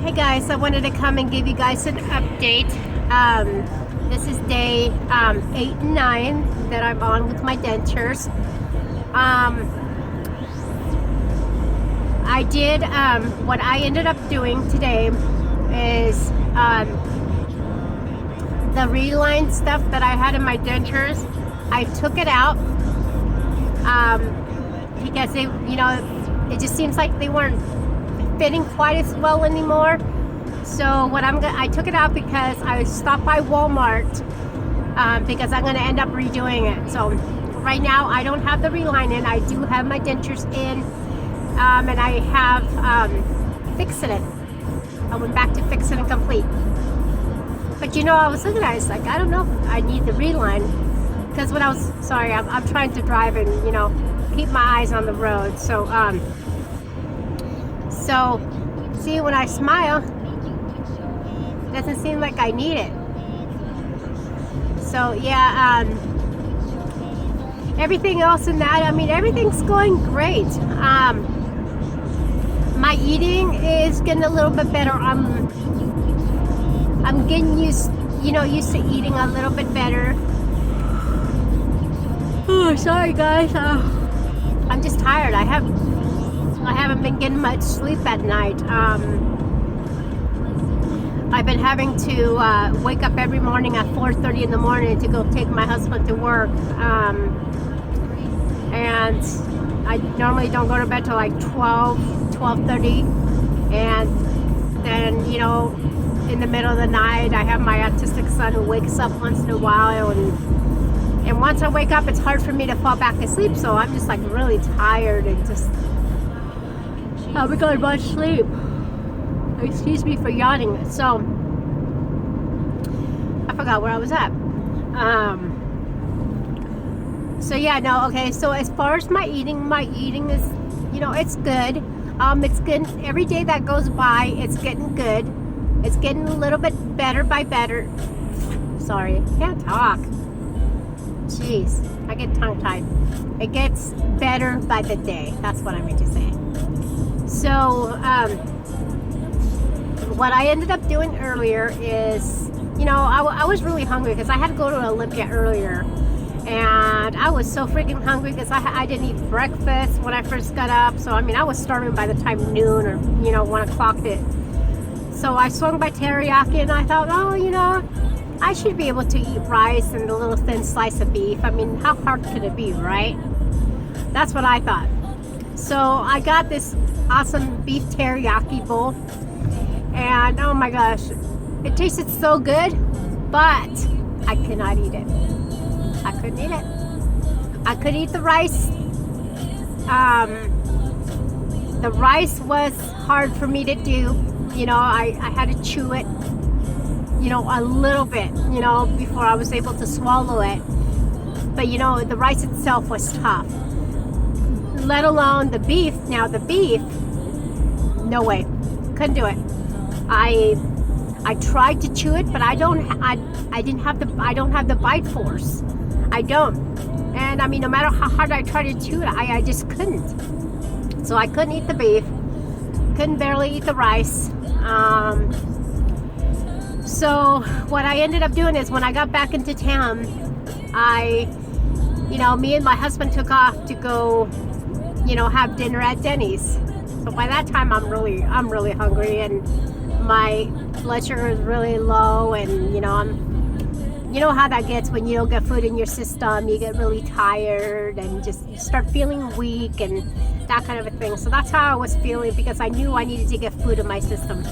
Hey guys, I wanted to come and give you guys an update. This is day 8 and 9 that I'm on with my dentures. I did, what I ended up doing today is the reline stuff that I had in my dentures, I took it out because they, it just seems like they weren't fitting quite as well anymore. So what I took it out because I stopped by Walmart because I'm going to end up redoing it. So right now I don't have the reline in. I do have my dentures in, and I have fixed it. I went back to fix it and complete. But I was looking at it, it's like, I don't know if I need the reline, because when I was, sorry, I'm trying to drive and keep my eyes on the road. So see, when I smile, it doesn't seem like I need it. So yeah, everything else in that, everything's going great. My eating is getting a little bit better. I'm getting used to eating a little bit better. Oh, sorry guys. I'm just tired. I haven't been getting much sleep at night. I've been having to wake up every morning at 4:30 in the morning to go take my husband to work. And I normally don't go to bed till like 12:30. And then, in the middle of the night, I have my autistic son who wakes up once in a while. And once I wake up, it's hard for me to fall back asleep. So I'm just like really tired and just haven't got much sleep. Excuse me for yawning. So I forgot where I was at. So yeah, no, okay. So as far as my eating is, it's good. It's good. Every day that goes by, it's getting good. It's getting a little bit better by better. Sorry, I can't talk. Jeez, I get tongue-tied. It gets better by the day. That's what I meant to say. So, what I ended up doing earlier is, I was really hungry because I had to go to Olympia earlier. And I was so freaking hungry because I didn't eat breakfast when I first got up. So, I was starving by the time noon or, 1 o'clock hit. So I swung by teriyaki and I thought, I should be able to eat rice and a little thin slice of beef. How hard could it be, right? That's what I thought. So I got this awesome beef teriyaki bowl. And oh my gosh, it tasted so good, but I could not eat it. I couldn't eat it. I could eat the rice. The rice was hard for me to do. I had to chew it, a little bit, before I was able to swallow it. But, the rice itself was tough. Let alone the beef. Now, the beef, no way. Couldn't do it. I tried to chew it, but I don't have the bite force. I don't. And no matter how hard I tried to chew it, I just couldn't. So I couldn't eat the beef. Couldn't barely eat the rice. So what I ended up doing is when I got back into town, me and my husband took off to go, have dinner at Denny's. So by that time I'm really hungry and my blood sugar is really low, and you know how that gets when you don't get food in your system. You get really tired and just start feeling weak and that kind of a thing. So that's how I was feeling because I knew I needed to get food in my system.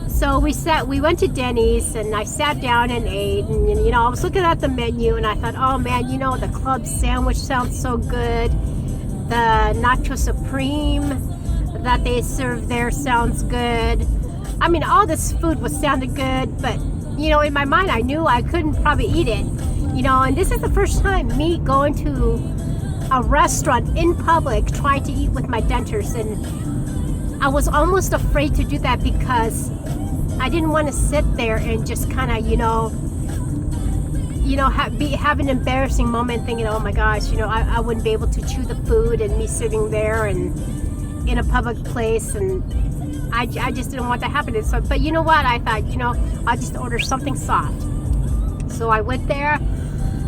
So we went to Denny's and I sat down and ate, and I was looking at the menu and I thought, oh man, the club sandwich sounds so good. The Nacho Supreme that they serve there sounds good. All this food was sounded good, but in my mind I knew I couldn't probably eat it. And this is the first time me going to a restaurant in public trying to eat with my dentures, and I was almost afraid to do that because I didn't want to sit there and just kind of have an embarrassing moment thinking, oh my gosh, I wouldn't be able to chew the food and me sitting there and in a public place, and I just didn't want that happening. So, but you know what? I thought, I'll just order something soft. So I went there.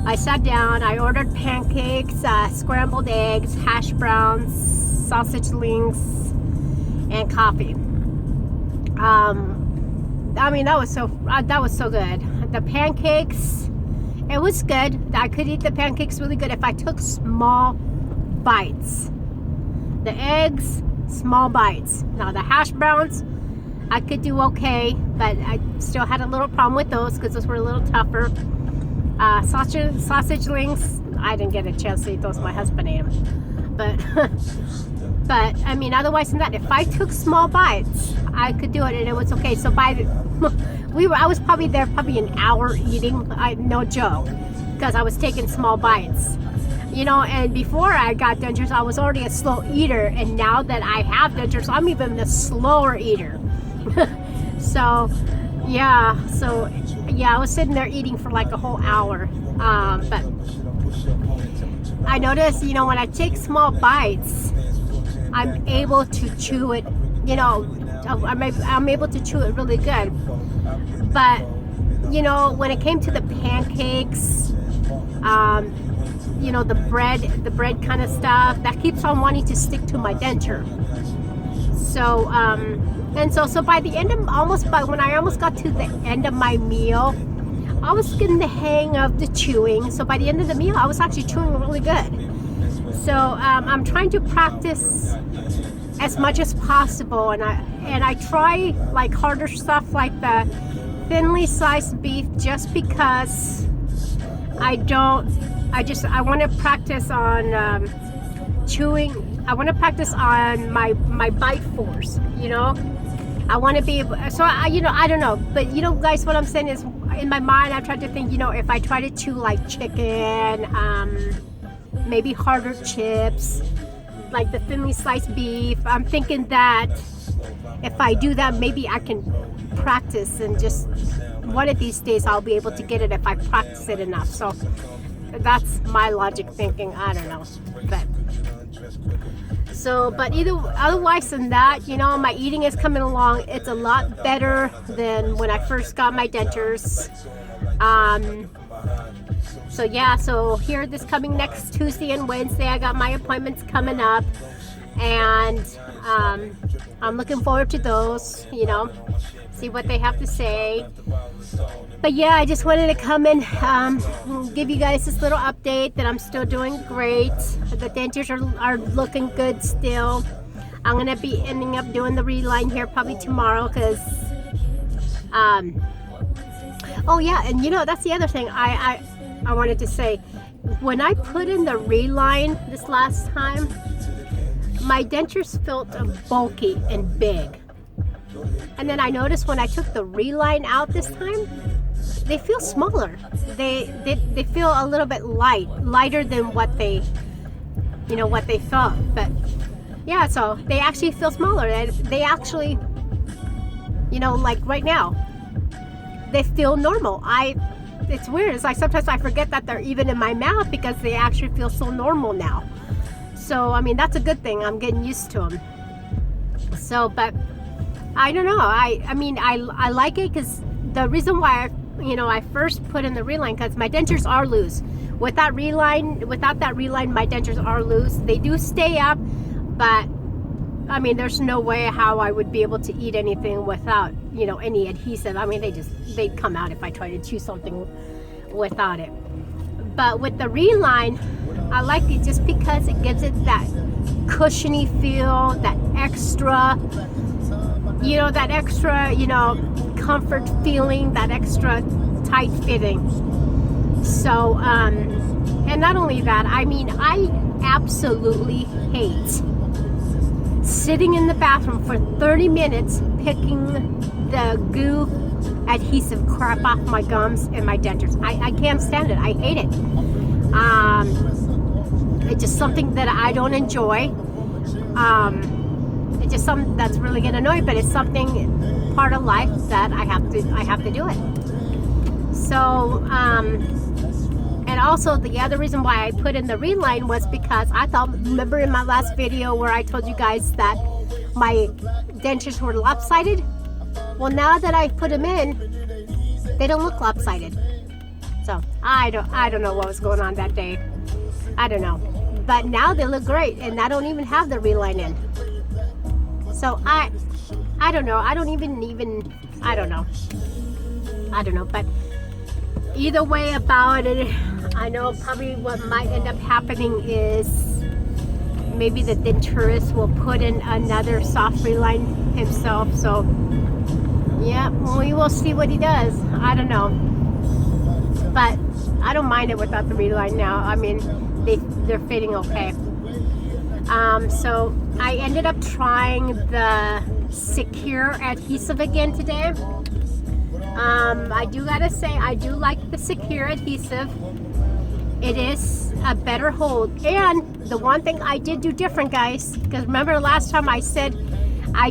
I sat down. I ordered pancakes, scrambled eggs, hash browns, sausage links, and coffee. I mean, that was so good. The pancakes, it was good. I could eat the pancakes really good if I took small bites. The eggs, small bites. Now the hash browns, I could do okay, but I still had a little problem with those because those were a little tougher. Sausage links, I didn't get a chance to eat those. My husband ate them. But I mean, otherwise than that, if I took small bites, I could do it, and it was okay. So I was probably there an hour eating. No joke, because I was taking small bites. And before I got dentures, I was already a slow eater, and now that I have dentures, I'm even a slower eater. So I was sitting there eating for like a whole hour. But I noticed, when I take small bites, I'm able to chew it. I'm able to chew it really good. But when it came to the pancakes, the bread kind of stuff, that keeps on wanting to stick to my denture. So so by the end of when I almost got to the end of my meal, I was getting the hang of the chewing. So by the end of the meal, I was actually chewing really good. So I'm trying to practice as much as possible, and I try like harder stuff like the thinly sliced beef, just because I want to practice on chewing. I want to practice on my bite force. I want to be able. So I don't know, but guys, what I'm saying is, in my mind, I tried to think, if I try to chew like chicken, maybe harder chips, like the thinly sliced beef. I'm thinking that if I do that, maybe I can practice, and just one of these days I'll be able to get it if I practice it enough. So that's my logic thinking. I don't know, but otherwise than that, my eating is coming along. It's a lot better than when I first got my dentures. So here, this coming next Tuesday and Wednesday, I got my appointments coming up, and I'm looking forward to those, see what they have to say. But yeah, I just wanted to come and give you guys this little update that I'm still doing great. The dentures are looking good still. I'm going to be ending up doing the reline here probably tomorrow, because oh yeah, and that's the other thing I wanted to say. When I put in the reline this last time, my dentures felt bulky and big. And then I noticed when I took the reline out this time, they feel smaller. They feel a little bit lighter than what they felt. But yeah, so they actually feel smaller. They actually, like right now, they feel normal. It's weird. It's like sometimes I forget that they're even in my mouth, because they actually feel so normal now. So I mean, that's a good thing. I'm getting used to them. So, but I don't know. I mean, I like it, because the reason why I first put in the reline, because my dentures are loose. Without that reline, my dentures are loose. They do stay up, but I mean, there's no way how I would be able to eat anything without, any adhesive. I mean, they'd come out if I tried to chew something without it. But with the reline, I like it just because it gives it that cushiony feel, that extra, comfort feeling, that extra tight fitting. So, and not only that, I mean, I absolutely hate sitting in the bathroom for 30 minutes picking the goo adhesive crap off my gums and my dentures. I can't stand it. I hate it. It's just something that I don't enjoy. It's just something that's really gonna annoy, but it's something, part of life, that I have to do it. So, and also the other reason why I put in the reline was because I thought, remember in my last video where I told you guys that my dentures were lopsided. Well, now that I put them in, they don't look lopsided. So I don't know what was going on that day. I don't know. But now they look great, and I don't even have the reline in. So I don't know. I don't even I don't know. But either way about it, I know probably what might end up happening is maybe the denturist will put in another soft reline himself. So yeah, we will see what he does. I don't know. But I don't mind it without the reline now. I mean, they're fitting okay. So I ended up trying the secure adhesive again today. I do gotta say, I do like the secure adhesive. It is a better hold. And the one thing I did do different, guys, because remember last time I said I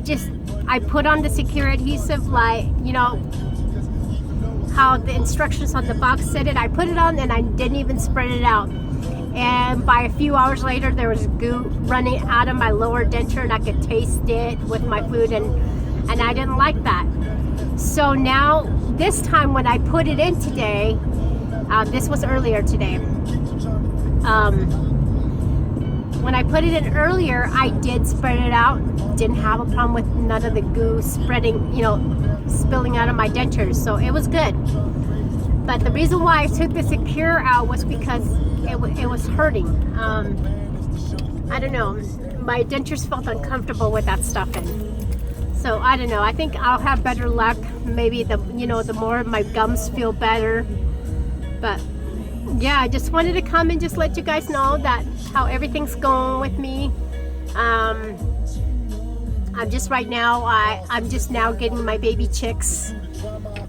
put on the secure adhesive, like, you know, how the instructions on the box said it. I put it on and I didn't even spread it out. And by a few hours later, there was goo running out of my lower denture, and I could taste it with my food, and I didn't like that. So now, this time when I put it in today, this was earlier today. When I put it in earlier, I did spread it out. Didn't have a problem with none of the goo spreading, you know, spilling out of my dentures. So it was good. But the reason why I took the secure out was because it was hurting. I don't know. My dentures felt uncomfortable with that stuff in. So I don't know. I think I'll have better luck. Maybe the more my gums feel better. But yeah, I just wanted to come and just let you guys know that how everything's going with me. I'm just right now. I'm just now getting my baby chicks.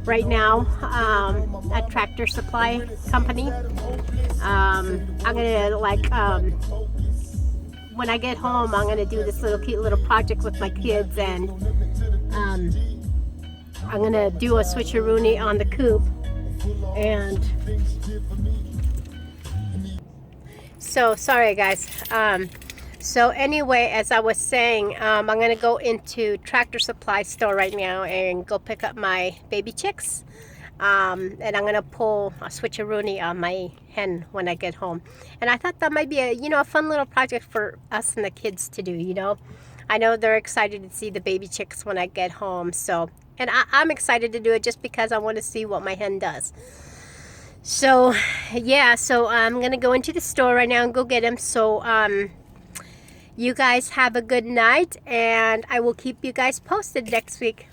Right now, at Tractor Supply Company. I'm gonna when I get home, I'm gonna do this cute little project with my kids, and I'm gonna do a switcheroony on the coop. And so sorry, guys. So anyway, as I was saying, I'm gonna go into Tractor Supply store right now and go pick up my baby chicks. And I'm gonna pull a switcheroony on my hen when I get home. And I thought that might be a fun little project for us and the kids to do. I know they're excited to see the baby chicks when I get home. So, and I'm excited to do it just because I want to see what my hen does. So yeah, so I'm gonna go into the store right now and go get them. So you guys have a good night, and I will keep you guys posted next week.